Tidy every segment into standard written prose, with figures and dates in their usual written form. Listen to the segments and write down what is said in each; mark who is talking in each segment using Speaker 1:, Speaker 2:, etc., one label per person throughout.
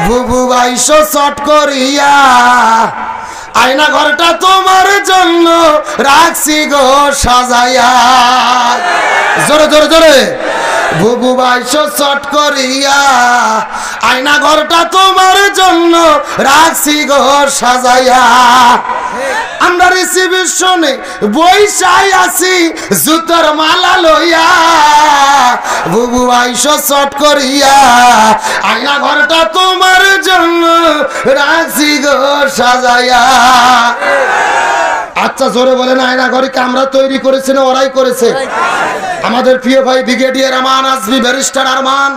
Speaker 1: বুবু বাইশো চট করিয়া আয়না ঘরটা তোমার জন্য রাখছি গো সাজাইয়া। জোরে জোরে জোরে। বুবু বাইশো চট করিয়া আয়না ঘরটা তোমার জন্য রাখছি গো সাজাইয়া। আমরা রিসিপশনে বইসাই আছি জুতোর মালা লইয়া। বুবু আইসো চট করিয়া আয়না ঘরটা তোমার জন্য রাখছি গো সাজাইয়া। আচ্ছা জোরে বলেন, আয়না ঘরে কি আমরা তৈরি করেছি না ওরাই করেছে? আমাদের প্রিয় ভাই ব্রিগেডিয়ার আমান আজমি ব্যারিস্টার আরমান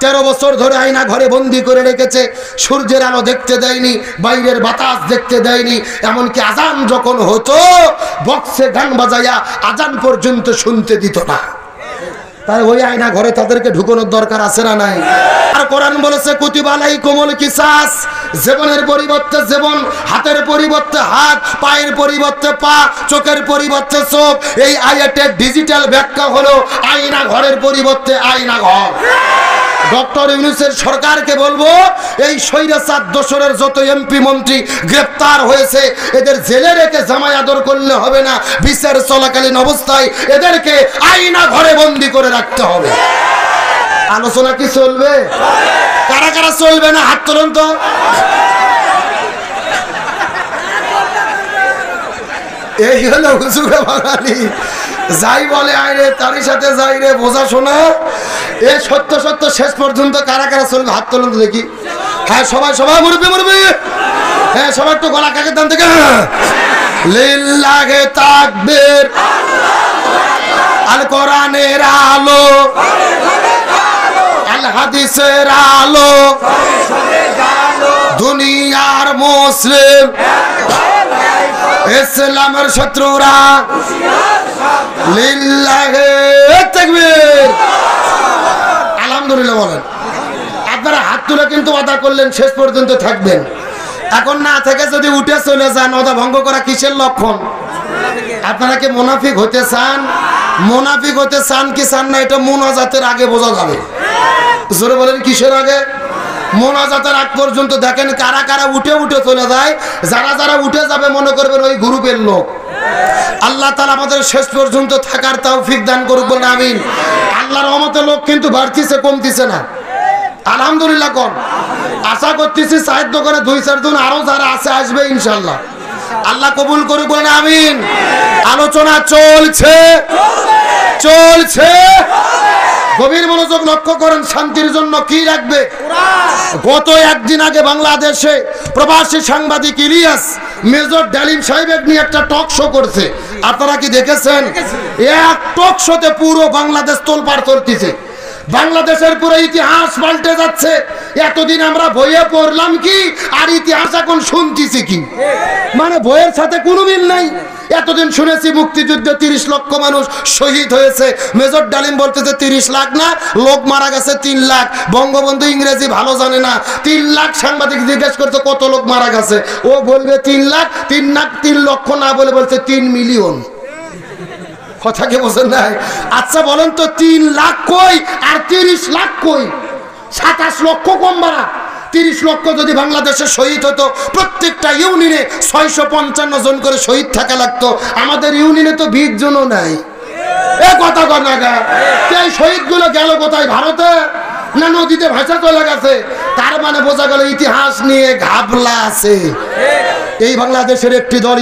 Speaker 1: 13 বছর ধরে আয়না ঘরে বন্দি করে রেখেছে। সূর্যের আলো দেখতে দেয়নি, বাইরের বাতাস দেখতে দেয়নি, এমনকি আজান যখন হতো বক্সে গান বাজাইয়া আজান পর্যন্ত শুনতে দিত না। তাই ওই আয়না ঘরে তাদেরকে ঢুকানোর দরকার আছে না নাই? আর কোরআন বলেছে কুতিবা আলাইকুমুল কিসাস, জীবনের পরিবর্তে জীবন, হাতের পরিবর্তে হাত, পায়ের পরিবর্তে পা, চোখের পরিবর্তে চোখ। এই আয়াতের ডিজিটাল ব্যাখ্যা হলো আয়না ঘরের পরিবর্তে আয়না ঘর। ডক্টর ইউনূসের সরকারকে বলবো, এই স্বৈরাচার দোসরের যত এমপি মন্ত্রী গ্রেফতার হয়েছে এদের জেলে রেখে জামাই আদর করলে হবে না, বিচার চলাকালীন অবস্থায় এদেরকে আয়না ঘরে বন্দি করে রাখতে হবে। আলোচনা কি চলবে? কারা কারা চলবে না হাত তোলেন তো। এই হলো হুজুরে বাঙালি, যাই বলে আইরে তারই সাথে যাই রে বোঝা শোনা। এ সত্য সত্য শেষ পর্যন্ত কারা কারা চলবে হাত তোলেন তো দেখি। হ্যাঁ সবাই সবাই মুরবি মুরবি, হ্যাঁ সবাই একটু গলা কাকে দান থেকে লিল্লাহে তাকবীর, আল কোরআনের আলো, আল হাদিসের আলো, দুনিয়ার মুসলিম ইসলামের শত্রুরা লিল্লাহে তাকবীর। আলহামদুলিল্লাহ বলেন। আপনারা হাত তুলে কিন্তু ওয়াদা করলেন শেষ পর্যন্ত থাকবেন। এখন না থেকে যদি উঠে চলে যান, ওয়াদা ভঙ্গ করা কিসের লক্ষণ? আপনারা কি মুনাফিক হতে চান? মুনাফিক হতে চান কি চান না এটা মুনাজাতের আগে বোঝা যাবে। জোরে বলেন কিসের আগে? মোনাজাতের আগ পর্যন্ত দেখেন কারা কারা উঠে উঠে চলে যায়। যারা যারা উঠে যাবে মনে করবেন ওই গ্রুপের লোক। আল্লাহ তাআলা আমাদের শেষ পর্যন্ত থাকার তৌফিক দান করুক বলে আমিন। আল্লাহর রহমতে লোক কিন্তু বাড়তিছে, কমতিছে না। আলহামদুলিল্লাহ কোন আশা করতেছি সাহিত্য করে 2-4 জন আরো যারা আছে আসবে ইনশাআল্লাহ। আল্লাহ কবুল করুক বলেন আমিন। আলোচনা চলছে চলছে, গভীর মনোযোগ লক্ষ্য করেন। শান্তির জন্য কি রাখবে? গত একদিন আগে বাংলাদেশে প্রবাসী সাংবাদিক ইলিয়াস মেজর ডালিম সাহেব নিয়ে একটা টক শো করছে। আপনারা কি দেখেছেন? এক টক শোতে পুরো বাংলাদেশ তোলপাড় চলতেছে। বাংলাদেশের পুরো ইতিহাস পাল্টে যাচ্ছে। এতদিন আমরা বইয়ে পড়লাম কি আর ইতিহাস এখন শুনতেছি কি, মানে বইয়ের সাথে কোনো মিল নাই। এতদিন শুনেছি মুক্তিযুদ্ধে 30 লক্ষ মানুষ শহীদ হয়েছে। মেজর ডালিম বলতেছে 30 লাখ না, লোক মারা গেছে 3 লাখ। বঙ্গবন্ধু ইংরেজি ভালো জানে না, 3 লাখ। সাংবাদিক জিজ্ঞেস করছে কত লোক মারা গেছে, ও বলবে 3 লাখ। 3 লক্ষ না বলে বলছে 3 মিলিয়ন। কথা কি বোঝেন নাই? আচ্ছা বলেন তো 3 লাখ কই আর 30 লাখ কই? 27 লক্ষ কম বাড়া। 30 লক্ষ যদি বাংলাদেশে শহীদ হতো, প্রত্যেকটা ইউনিয়নে 655 জন করে শহীদ থাকা লাগতো। আমাদের ইউনিয়নে তো 20 জনও নাই। এ কথা কর না গা, এই শহীদগুলো গেল কোথায়? ভারতে না নদীতে ভাসা চলে গেছে? তার মানে বোঝা গেল ইতিহাস নিয়ে ঘাবলা আছে এই বাংলাদেশের একটি দল।